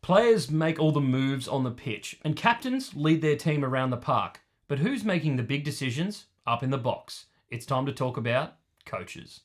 Players make all the moves on the pitch, and captains lead their team around the park. But who's making the big decisions up in the box? It's time to talk about coaches.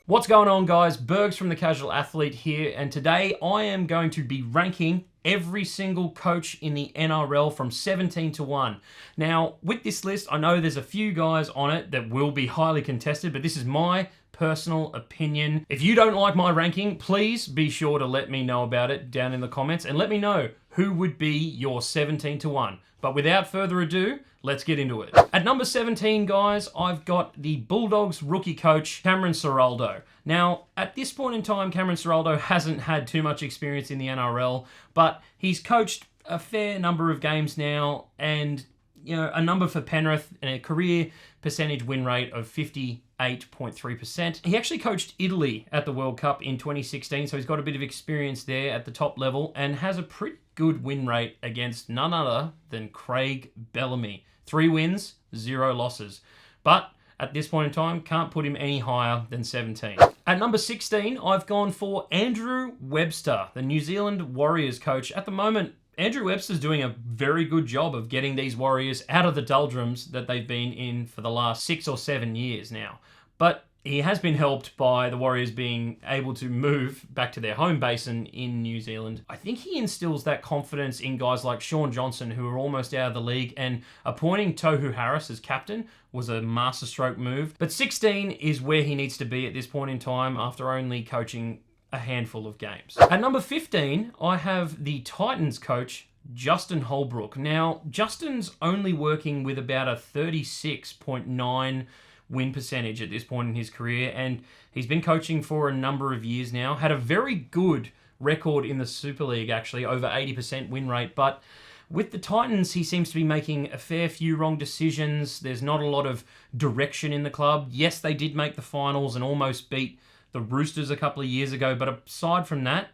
What's going on, guys? Bergs from The Casual Athlete here, and today I am going to be ranking every single coach in the NRL from 17 to 1. Now, with this list, I know there's a few guys on it that will be highly contested, but this is my personal opinion. If you don't like my ranking, please be sure to let me know about it down in the comments and let me know who would be your 17 to 1. But without further ado, let's get into it. At number 17, guys, I've got the Bulldogs rookie coach, Cameron Ciraldo. Now, at this point in time, Cameron Ciraldo hasn't had too much experience in the NRL, but he's coached a fair number of games now and, a number for Penrith and a career percentage win rate of 58.3%. He actually coached Italy at the World Cup in 2016, so he's got a bit of experience there at the top level and has a pretty good win rate against none other than Craig Bellamy. 3 wins, 0 losses. But at this point in time, can't put him any higher than 17. At number 16, I've gone for Andrew Webster, the New Zealand Warriors coach. At the moment, Andrew Webster's doing a very good job of getting these Warriors out of the doldrums that they've been in for the last 6 or 7 years now. But he has been helped by the Warriors being able to move back to their home base in New Zealand. I think he instills that confidence in guys like Shaun Johnson, who are almost out of the league, and appointing Tohu Harris as captain was a masterstroke move. But 16 is where he needs to be at this point in time after only coaching a handful of games. At number 15, I have the Titans coach, Justin Holbrook. Now, Justin's only working with about a 36.9 win percentage at this point in his career, and he's been coaching for a number of years now. Had a very good record in the Super League, actually, over 80% win rate, but with the Titans, he seems to be making a fair few wrong decisions. There's not a lot of direction in the club. Yes, they did make the finals and almost beat the Roosters a couple of years ago, but aside from that,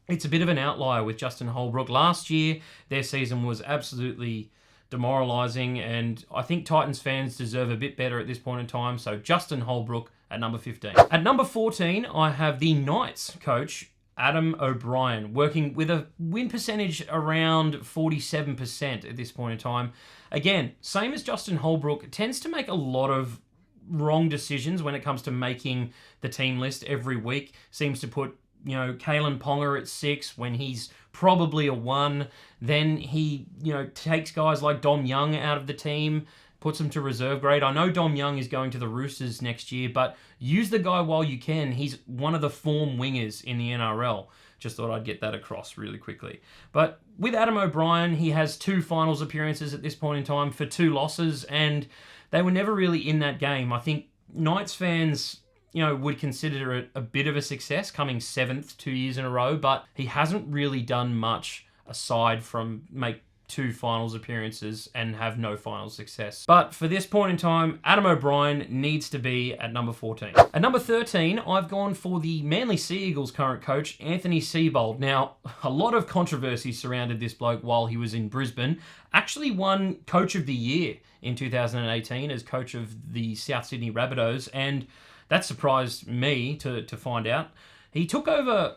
it's a bit of an outlier with Justin Holbrook. Last year, their season was absolutely demoralising, and I think Titans fans deserve a bit better at this point in time, so Justin Holbrook at number 15. At number 14, I have the Knights coach, Adam O'Brien, working with a win percentage around 47% at this point in time. Again, same as Justin Holbrook, tends to make a lot of wrong decisions when it comes to making the team list every week. Seems to put Kalen Ponga at 6 when he's probably a 1. Then he, takes guys like Dom Young out of the team, puts him to reserve grade. I know Dom Young is going to the Roosters next year, but use the guy while you can. He's one of the form wingers in the NRL. Just thought I'd get that across really quickly. But with Adam O'Brien, he has 2 finals appearances at this point in time for 2 losses, and they were never really in that game. I think Knights fans would consider it a bit of a success, coming 7th 2 years in a row, but he hasn't really done much aside from make 2 finals appearances and have no final success. But for this point in time, Adam O'Brien needs to be at number 14. At number 13, I've gone for the Manly Sea Eagles current coach, Anthony Seibold. Now, a lot of controversy surrounded this bloke while he was in Brisbane. Actually won Coach of the Year in 2018 as coach of the South Sydney Rabbitohs, and that surprised me to find out. He took over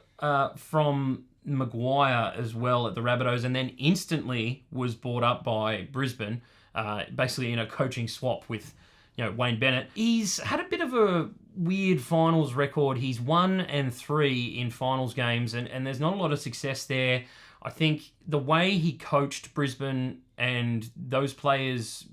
from Maguire as well at the Rabbitohs, and then instantly was brought up by Brisbane, basically in a coaching swap with Wayne Bennett. He's had a bit of a weird finals record. He's 1-3 in finals games, and there's not a lot of success there. I think the way he coached Brisbane and those players,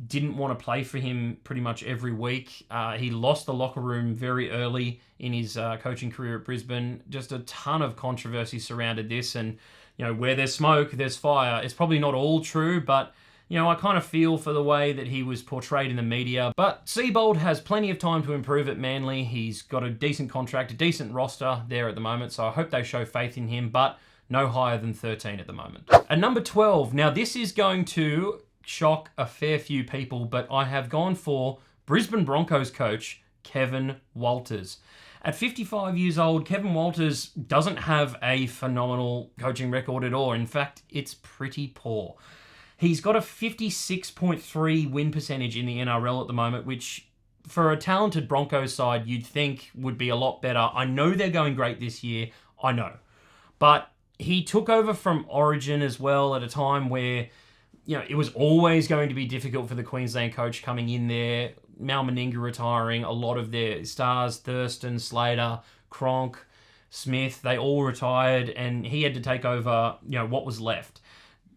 didn't want to play for him pretty much every week. He lost the locker room very early in his coaching career at Brisbane. Just a ton of controversy surrounded this, and where there's smoke, there's fire. It's probably not all true, but I kind of feel for the way that he was portrayed in the media. But Seibold has plenty of time to improve at Manly. He's got a decent contract, a decent roster there at the moment, so I hope they show faith in him, but no higher than 13 at the moment. At number 12, now this is going to shock a fair few people, but I have gone for Brisbane Broncos coach Kevin Walters. At 55 years old, Kevin Walters doesn't have a phenomenal coaching record at all. In fact, it's pretty poor. He's got a 56.3 win percentage in the NRL at the moment, which for a talented Broncos side, you'd think would be a lot better. I know they're going great this year. I know. But he took over from Origin as well at a time where, it was always going to be difficult for the Queensland coach coming in there. Mal Meninga retiring, a lot of their stars, Thurston, Slater, Cronk, Smith, they all retired, and he had to take over, what was left.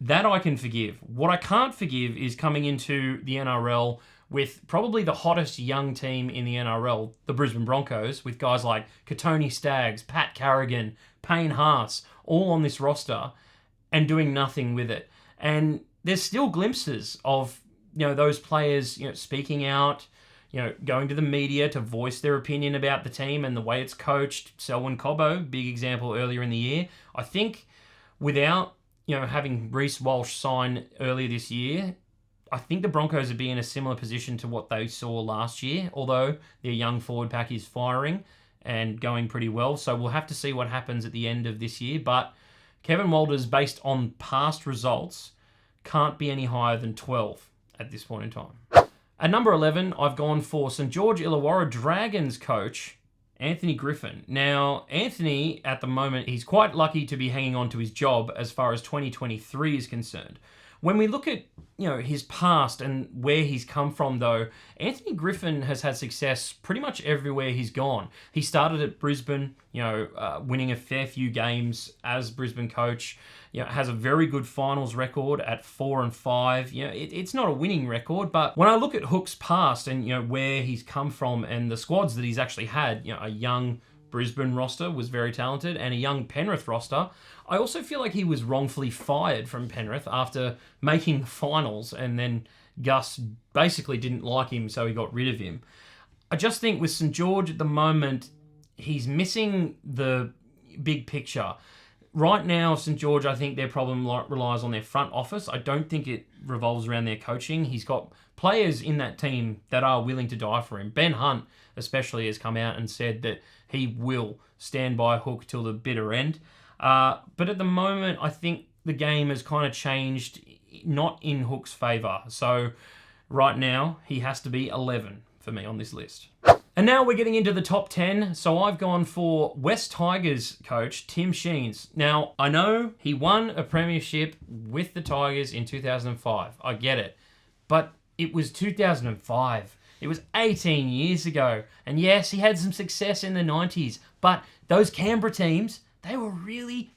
That I can forgive. What I can't forgive is coming into the NRL with probably the hottest young team in the NRL, the Brisbane Broncos, with guys like Katoni Staggs, Pat Carrigan, Payne Haas, all on this roster, and doing nothing with it. And there's still glimpses of, those players, speaking out, going to the media to voice their opinion about the team and the way it's coached. Selwyn Cobbo, big example earlier in the year. I think without, having Reece Walsh sign earlier this year, I think the Broncos would be in a similar position to what they saw last year, although their young forward pack is firing and going pretty well. So we'll have to see what happens at the end of this year. But Kevin Walters, based on past results, can't be any higher than 12 at this point in time. At number 11, I've gone for St. George Illawarra Dragons coach, Anthony Griffin. Now, Anthony, at the moment, he's quite lucky to be hanging on to his job as far as 2023 is concerned. When we look at, his past and where he's come from, though, Anthony Griffin has had success pretty much everywhere he's gone. He started at Brisbane, winning a fair few games as Brisbane coach. Has a very good finals record at 4-5. It's not a winning record, but when I look at Hook's past and, where he's come from and the squads that he's actually had, a young Brisbane roster was very talented and a young Penrith roster, I also feel like he was wrongfully fired from Penrith after making the finals, and then Gus basically didn't like him, so he got rid of him. I just think with St. George at the moment, he's missing the big picture. Right now, St. George, I think their problem relies on their front office. I don't think it revolves around their coaching. He's got players in that team that are willing to die for him. Ben Hunt especially has come out and said that he will stand by Hook till the bitter end. But at the moment, I think the game has kind of changed, not in Hook's favour. So right now, he has to be 11 for me on this list. And now we're getting into the top 10. So I've gone for West Tigers coach Tim Sheens. Now, I know he won a premiership with the Tigers in 2005. I get it. But it was 2005. It was 18 years ago. And yes, he had some success in the 90s. But those Canberra teams, they were really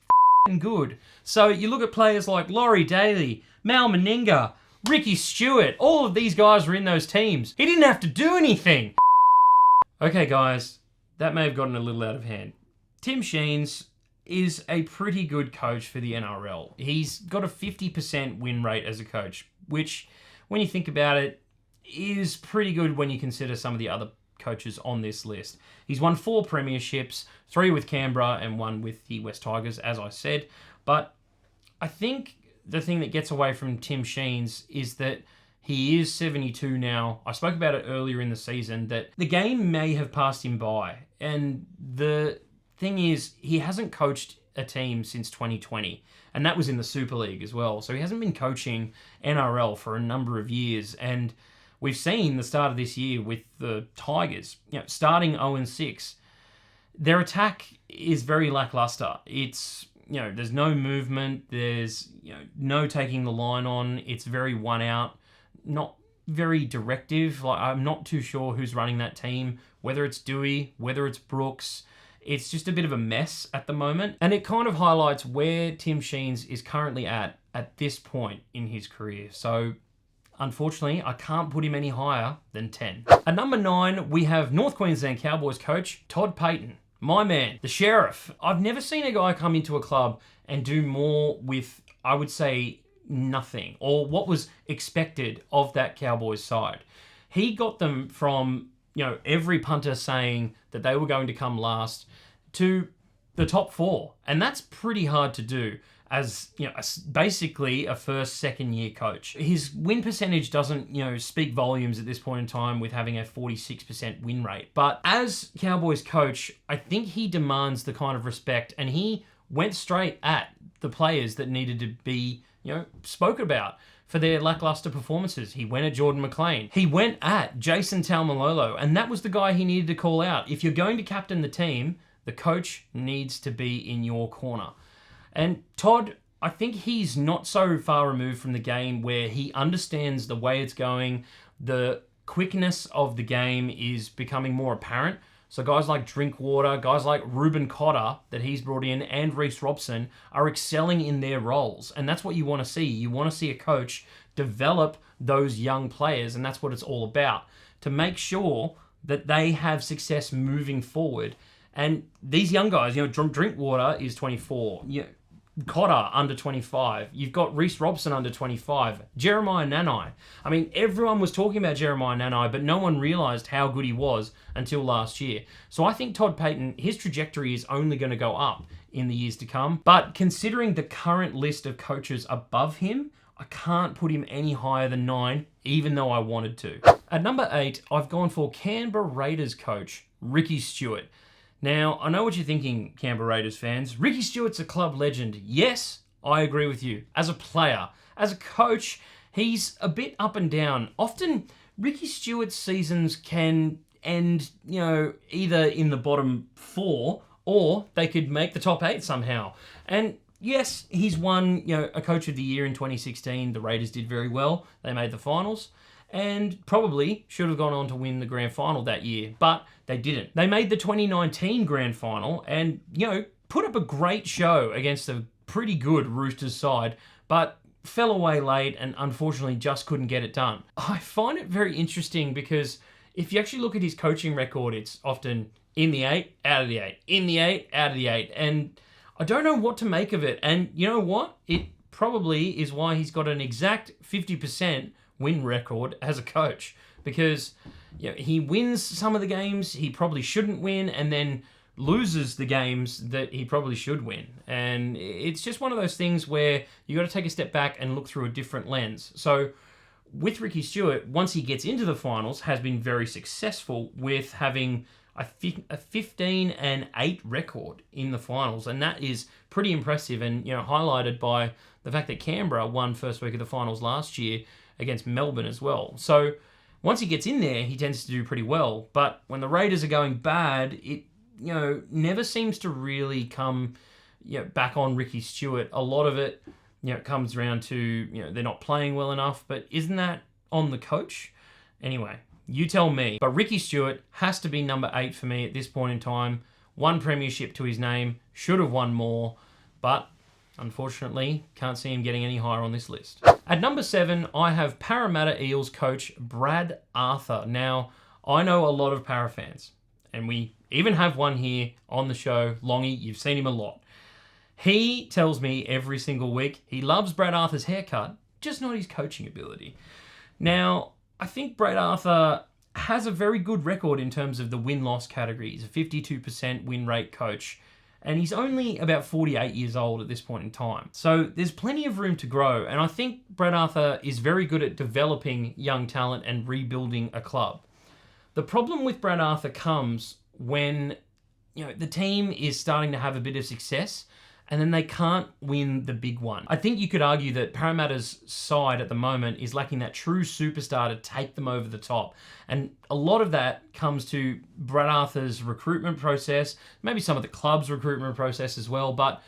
good. So you look at players like Laurie Daly, Mal Meninga, Ricky Stuart. All of these guys were in those teams. He didn't have to do anything. Okay, guys, that may have gotten a little out of hand. Tim Sheens is a pretty good coach for the NRL. He's got a 50% win rate as a coach, which, when you think about it, is pretty good when you consider some of the other coaches on this list. He's won 4 premierships, 3 with Canberra and 1 with the West Tigers, as I said. But I think the thing that gets away from Tim Sheens is that he is 72 now. I spoke about it earlier in the season that the game may have passed him by. And the thing is, he hasn't coached a team since 2020. And that was in the Super League as well. So he hasn't been coaching NRL for a number of years. And we've seen the start of this year with the Tigers, starting 0-6. Their attack is very lackluster. It's, there's no movement. There's, no taking the line on. It's very one out. Not very directive. Like, I'm not too sure who's running that team, whether it's Dewey, whether it's Brooks. It's just a bit of a mess at the moment. And it kind of highlights where Tim Sheens is currently at this point in his career. So, unfortunately, I can't put him any higher than 10. At number 9, we have North Queensland Cowboys coach Todd Payten. My man, the Sheriff. I've never seen a guy come into a club and do more with, I would say, nothing, or what was expected of that Cowboys side. He got them from, every punter saying that they were going to come last to the top 4. And that's pretty hard to do as, basically a first, second year coach. His win percentage doesn't, speak volumes at this point in time with having a 46% win rate. But as Cowboys coach, I think he demands the kind of respect, and he went straight at the players that needed to be spoke about. for their lackluster performances. He went at Jordan McLean. He went at Jason Taumalolo, and that was the guy he needed to call out. If you're going to captain the team, the coach needs to be in your corner. And Todd, I think he's not so far removed from the game where he understands the way it's going. The quickness of the game is becoming more apparent. So guys like Drinkwater, guys like Ruben Cotter that he's brought in, and Reece Robson are excelling in their roles. And that's what you want to see. You want to see a coach develop those young players, and that's what it's all about, to make sure that they have success moving forward. And these young guys, Drinkwater is 24. Cotter under 25. You've got Reece Robson under 25. Jeremiah Nanai. I mean, everyone was talking about Jeremiah Nanai, but no one realised how good he was until last year. So I think Todd Payten, his trajectory is only going to go up in the years to come. But considering the current list of coaches above him, I can't put him any higher than 9, even though I wanted to. At number 8, I've gone for Canberra Raiders coach Ricky Stuart. Now, I know what you're thinking, Canberra Raiders fans. Ricky Stuart's a club legend. Yes, I agree with you. As a player, as a coach, he's a bit up and down. Often, Ricky Stuart's seasons can end, either in the bottom 4 or they could make the top 8 somehow. And yes, he's won, a Coach of the Year in 2016. The Raiders did very well. They made the finals and probably should have gone on to win the grand final that year, but they didn't. They made the 2019 grand final and, put up a great show against a pretty good Roosters side, but fell away late and unfortunately just couldn't get it done. I find it very interesting because if you actually look at his coaching record, it's often in the 8, out of the 8, in the 8, out of the 8, and I don't know what to make of it. And you know what? It probably is why he's got an exact 50% win record as a coach, because he wins some of the games he probably shouldn't win and then loses the games that he probably should win. And it's just one of those things where you got to take a step back and look through a different lens. So with Ricky Stuart, once he gets into the finals, has been very successful with having a 15-8 record in the finals, and that is pretty impressive and highlighted by the fact that Canberra won first week of the finals last year against Melbourne as well. So once he gets in there, he tends to do pretty well. But when the Raiders are going bad, it never seems to really come back on Ricky Stuart. A lot of it comes around to they're not playing well enough. But isn't that on the coach? Anyway, you tell me. But Ricky Stuart has to be number 8 for me at this point in time. 1 premiership to his name. Should have won more, but unfortunately, can't see him getting any higher on this list. At number 7, I have Parramatta Eels coach Brad Arthur. Now, I know a lot of Para fans, and we even have one here on the show. Longy, you've seen him a lot. He tells me every single week he loves Brad Arthur's haircut, just not his coaching ability. Now, I think Brad Arthur has a very good record in terms of the win-loss category. He's a 52% win rate coach, and he's only about 48 years old at this point in time. So there's plenty of room to grow, and I think Brad Arthur is very good at developing young talent and rebuilding a club. The problem with Brad Arthur comes when the team is starting to have a bit of success and then they can't win the big one. I think you could argue that Parramatta's side at the moment is lacking that true superstar to take them over the top. And a lot of that comes to Brad Arthur's recruitment process, maybe some of the club's recruitment process as well. But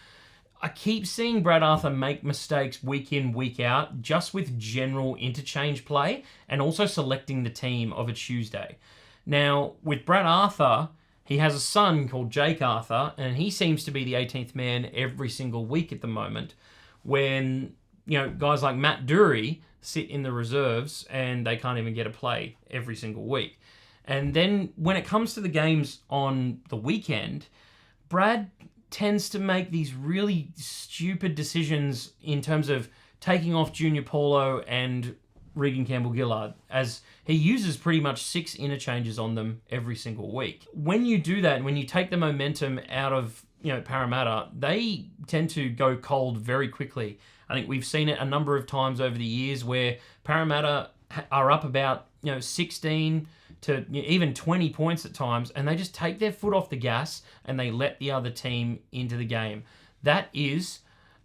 I keep seeing Brad Arthur make mistakes week in, week out, just with general interchange play and also selecting the team of a Tuesday. Now, with Brad Arthur, he has a son called Jake Arthur, and he seems to be the 18th man every single week at the moment when, guys like Matt Dury sit in the reserves and they can't even get a play every single week. And then when it comes to the games on the weekend, Brad tends to make these really stupid decisions in terms of taking off Junior Paulo and Regan Campbell-Gillard, as he uses pretty much 6 interchanges on them every single week. When you do that, when you take the momentum out of Parramatta, they tend to go cold very quickly. I think we've seen it a number of times over the years where Parramatta are up about 16 to even 20 points at times, and they just take their foot off the gas and they let the other team into the game. That is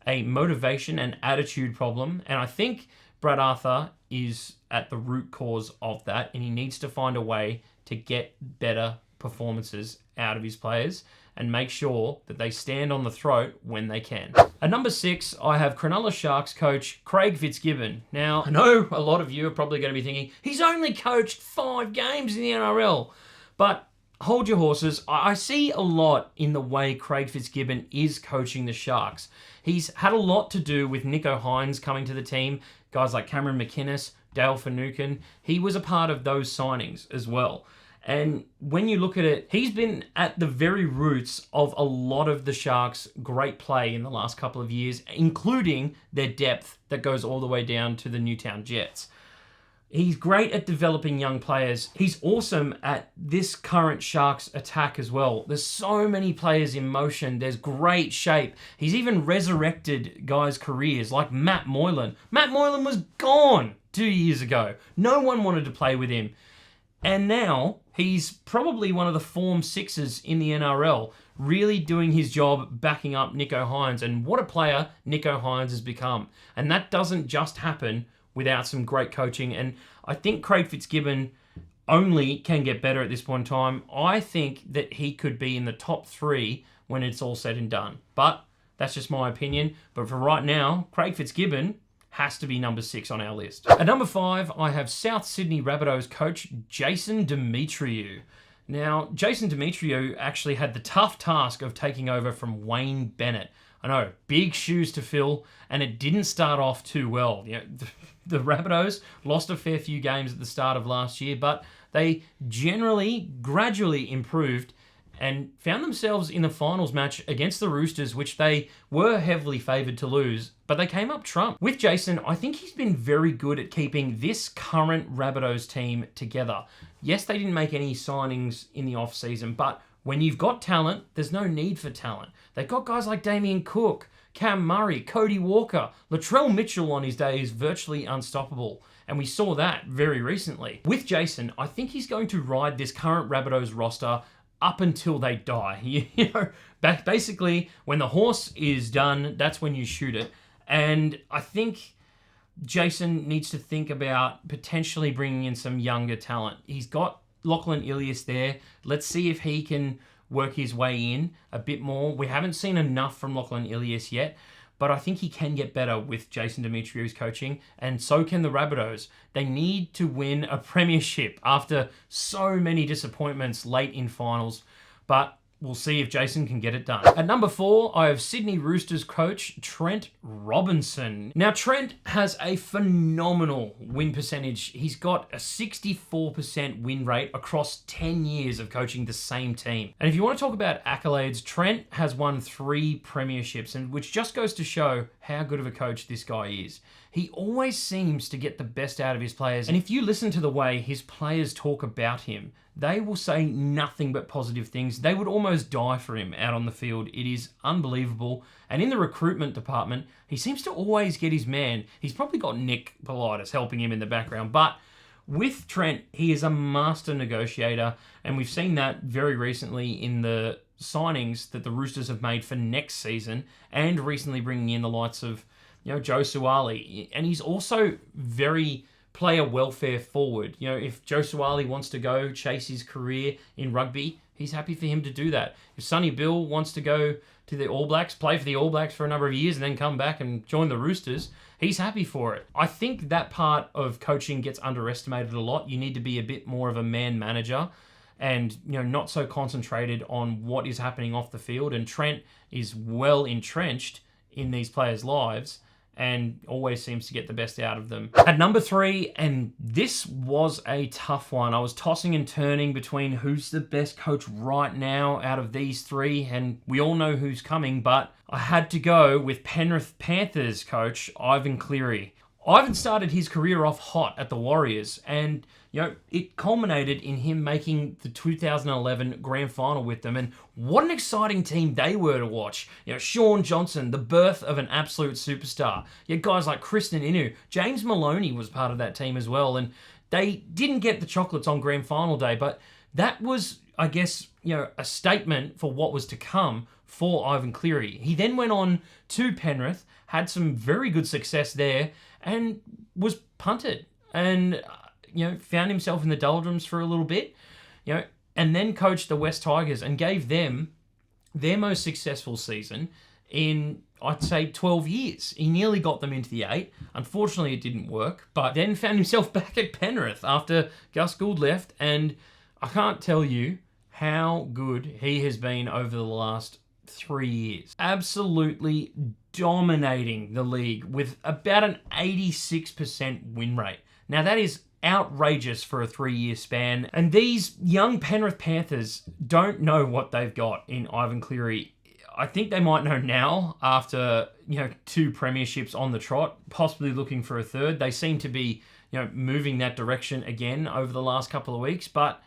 a motivation and attitude problem, and I think Brad Arthur is at the root cause of that, and he needs to find a way to get better performances out of his players and make sure that they stand on the throat when they can. At number 6, I have Cronulla Sharks coach Craig Fitzgibbon. Now, I know a lot of you are probably going to be thinking, he's only coached 5 games in the NRL. But hold your horses. I see a lot in the way Craig Fitzgibbon is coaching the Sharks. He's had a lot to do with Nicho Hynes coming to the team, guys like Cameron McInnes, Dale Finucane. He was a part of those signings as well. And when you look at it, he's been at the very roots of a lot of the Sharks' great play in the last couple of years, including their depth that goes all the way down to the Newtown Jets. He's great at developing young players. He's awesome at this current Sharks attack as well. There's so many players in motion. There's great shape. He's even resurrected guys' careers like Matt Moylan. Matt Moylan was gone 2 years ago. No one wanted to play with him. And now he's probably one of the form sixes in the NRL, really doing his job backing up Nicho Hynes. And what a player Nicho Hynes has become. And that doesn't just happen without some great coaching. And I think Craig Fitzgibbon only can get better at this point in time. I think that he could be in the top 3 when it's all said and done. But that's just my opinion. But for right now, Craig Fitzgibbon has to be number 6 on our list. At number 5, I have South Sydney Rabbitohs coach Jason Demetriou. Now, Jason Demetriou actually had the tough task of taking over from Wayne Bennett. I know, big shoes to fill, and it didn't start off too well. You know, the Rabbitohs lost a fair few games at the start of last year, but they gradually improved and found themselves in the finals match against the Roosters, which they were heavily favoured to lose, but they came up trump. With Jason, I think he's been very good at keeping this current Rabbitohs team together. Yes, they didn't make any signings in the off-season, but when you've got talent, there's no need for talent. They've got guys like Damien Cook, Cam Murray, Cody Walker. Latrell Mitchell on his day is virtually unstoppable, and we saw that very recently. With Jason, I think he's going to ride this current Rabbitohs roster up until they die. You know, basically, when the horse is done, that's when you shoot it. And I think Jason needs to think about potentially bringing in some younger talent. He's got Lachlan Ilias there. Let's see if he can work his way in a bit more. We haven't seen enough from Lachlan Ilias yet, but I think he can get better with Jason Demetriou's coaching, and so can the Rabbitohs. They need to win a premiership after so many disappointments late in finals, but we'll see if Jason can get it done. At number 4, I have Sydney Roosters coach Trent Robinson. Now, Trent has a phenomenal win percentage. He's got a 64% win rate across 10 years of coaching the same team. And if you want to talk about accolades, Trent has won 3 premierships, and which just goes to show how good of a coach this guy is. He always seems to get the best out of his players. And if you listen to the way his players talk about him, they will say nothing but positive things. They would almost die for him out on the field. It is unbelievable. And in the recruitment department, he seems to always get his man. He's probably got Nick Politis helping him in the background. But with Trent, he is a master negotiator. And we've seen that very recently in the signings that the Roosters have made for next season, and recently bringing in the likes of, you know, Joe Suaalii. And he's also very player welfare forward. You know, if Joe Suaalii wants to go chase his career in rugby, he's happy for him to do that. If Sonny Bill wants to go to the All Blacks, play for the All Blacks for a number of years and then come back and join the Roosters, he's happy for it. I think that part of coaching gets underestimated a lot. You need to be a bit more of a man manager and, you know, not so concentrated on what is happening off the field. And Trent is well entrenched in these players' lives and always seems to get the best out of them. At number 3, and this was a tough one. I was tossing and turning between who's the best coach right now out of these 3, and we all know who's coming, but I had to go with Penrith Panthers coach Ivan Cleary. Ivan started his career off hot at the Warriors, and you know, it culminated in him making the 2011 grand final with them, and what an exciting team they were to watch. You know, Sean Johnson, the birth of an absolute superstar. You had guys like Kristen Inu. James Maloney was part of that team as well, and they didn't get the chocolates on grand final day, but that was I guess, a statement for what was to come for Ivan Cleary. He then went on to Penrith, had some very good success there, and was punted. And, found himself in the doldrums for a little bit, and then coached the West Tigers and gave them their most successful season in, I'd say, 12 years. He nearly got them into the 8. Unfortunately, it didn't work, but then found himself back at Penrith after Gus Gould left, and I can't tell you how good he has been over the last 3 years. Absolutely dominating the league with about an 86% win rate. Now, that is outrageous for a 3-year span, and these young Penrith Panthers don't know what they've got in Ivan Cleary. I think they might know now after, 2 premierships on the trot, possibly looking for a third. They seem to be, moving that direction again over the last couple of weeks, but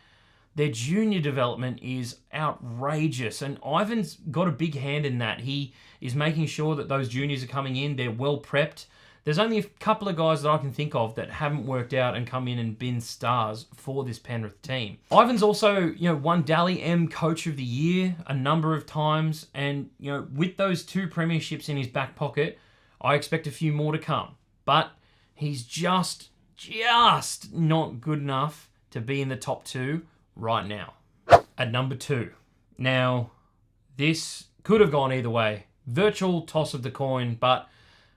their junior development is outrageous, and Ivan's got a big hand in that. He is making sure that those juniors are coming in, they're well prepped. There's only a couple of guys that I can think of that haven't worked out and come in and been stars for this Penrith team. Ivan's also, won Dally M Coach of the Year a number of times, and, with those 2 premierships in his back pocket, I expect a few more to come. But he's just not good enough to be in the top 2 right now. At number 2. Now, this could have gone either way. Virtual toss of the coin, but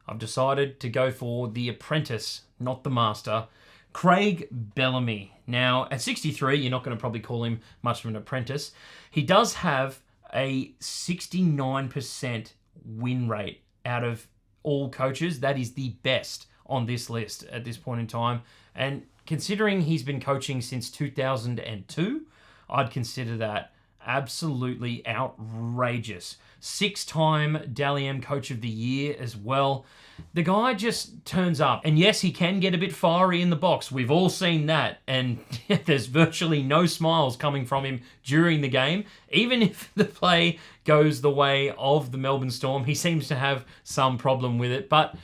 I've decided to go for the apprentice, not the master, Craig Bellamy. Now, at 63, you're not going to probably call him much of an apprentice. He does have a 69% win rate out of all coaches. That is the best on this list at this point in time. And considering he's been coaching since 2002, I'd consider that absolutely outrageous. 6-time Dally M Coach of the Year as well. The guy just turns up. And yes, he can get a bit fiery in the box. We've all seen that. And there's virtually no smiles coming from him during the game. Even if the play goes the way of the Melbourne Storm, he seems to have some problem with it. But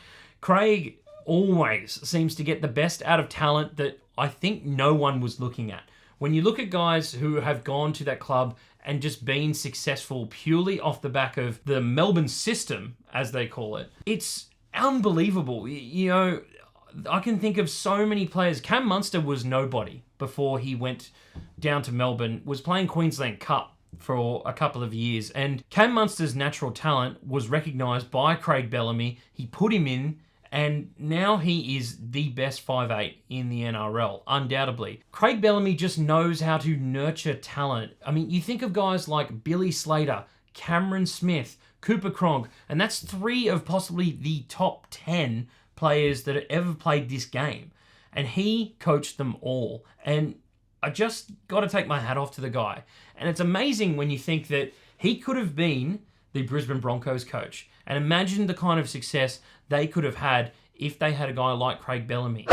Craig always seems to get the best out of talent that I think no one was looking at. When you look at guys who have gone to that club and just been successful purely off the back of the Melbourne system, as they call it, it's unbelievable. I can think of so many players. Cam Munster was nobody before he went down to Melbourne, was playing Queensland Cup for a couple of years, and Cam Munster's natural talent was recognised by Craig Bellamy. He put him in, and now he is the best 5'8" in the NRL, undoubtedly. Craig Bellamy just knows how to nurture talent. I mean, you think of guys like Billy Slater, Cameron Smith, Cooper Cronk, and that's 3 of possibly the top 10 players that have ever played this game. And he coached them all. And I just got to take my hat off to the guy. And it's amazing when you think that he could have been the Brisbane Broncos coach. And imagine the kind of success they could have had if they had a guy like Craig Bellamy.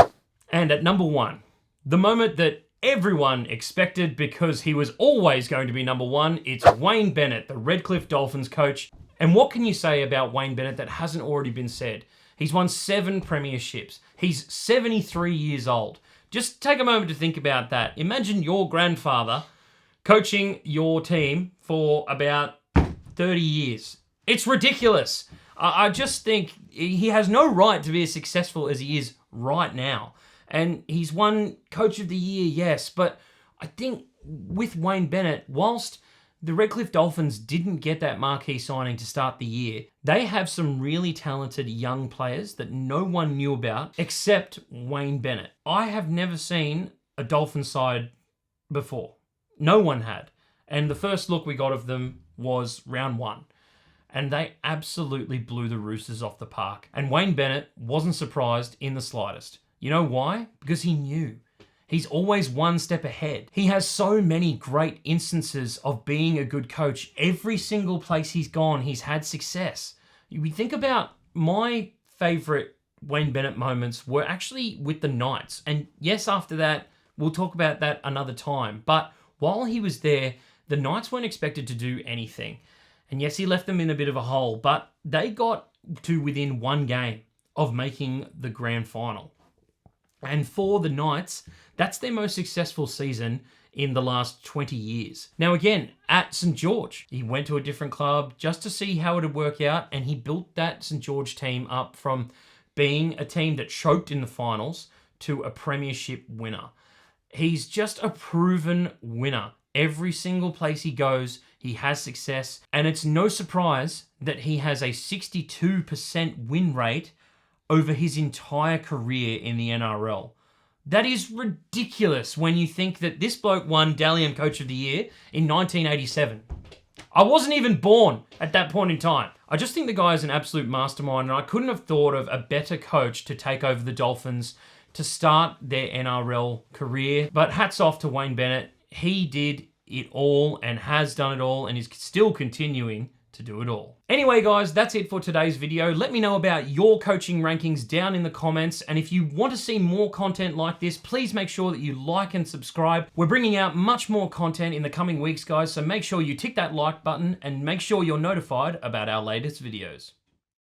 And at number 1, the moment that everyone expected because he was always going to be number 1, it's Wayne Bennett, the Redcliffe Dolphins coach. And what can you say about Wayne Bennett that hasn't already been said? He's won 7 premierships. He's 73 years old. Just take a moment to think about that. Imagine your grandfather coaching your team for about 30 years. It's ridiculous. I just think he has no right to be as successful as he is right now. And he's won Coach of the Year, yes, but I think with Wayne Bennett, whilst the Redcliffe Dolphins didn't get that marquee signing to start the year, they have some really talented young players that no one knew about except Wayne Bennett. I have never seen a Dolphins side before. No one had. And the first look we got of them was round 1. And they absolutely blew the Roosters off the park. And Wayne Bennett wasn't surprised in the slightest. You know why? Because he knew. He's always one step ahead. He has so many great instances of being a good coach. Every single place he's gone, he's had success. We think about my favourite Wayne Bennett moments were actually with the Knights. And yes, after that, we'll talk about that another time. But while he was there, the Knights weren't expected to do anything. And yes, he left them in a bit of a hole, but they got to within 1 game of making the grand final. And for the Knights, that's their most successful season in the last 20 years. Now again, at St. George, he went to a different club just to see how it would work out, and he built that St. George team up from being a team that choked in the finals to a premiership winner. He's just a proven winner. Every single place he goes, he has success, and it's no surprise that he has a 62% win rate over his entire career in the NRL. That is ridiculous when you think that this bloke won Dally M Coach of the Year in 1987. I wasn't even born at that point in time. I just think the guy is an absolute mastermind, and I couldn't have thought of a better coach to take over the Dolphins to start their NRL career. But hats off to Wayne Bennett. He did it all and has done it all and is still continuing to do it all. Anyway, guys, that's it for today's video. Let me know about your coaching rankings down in the comments. And if you want to see more content like this, please make sure that you like and subscribe. We're bringing out much more content in the coming weeks, guys. So make sure you tick that like button and make sure you're notified about our latest videos.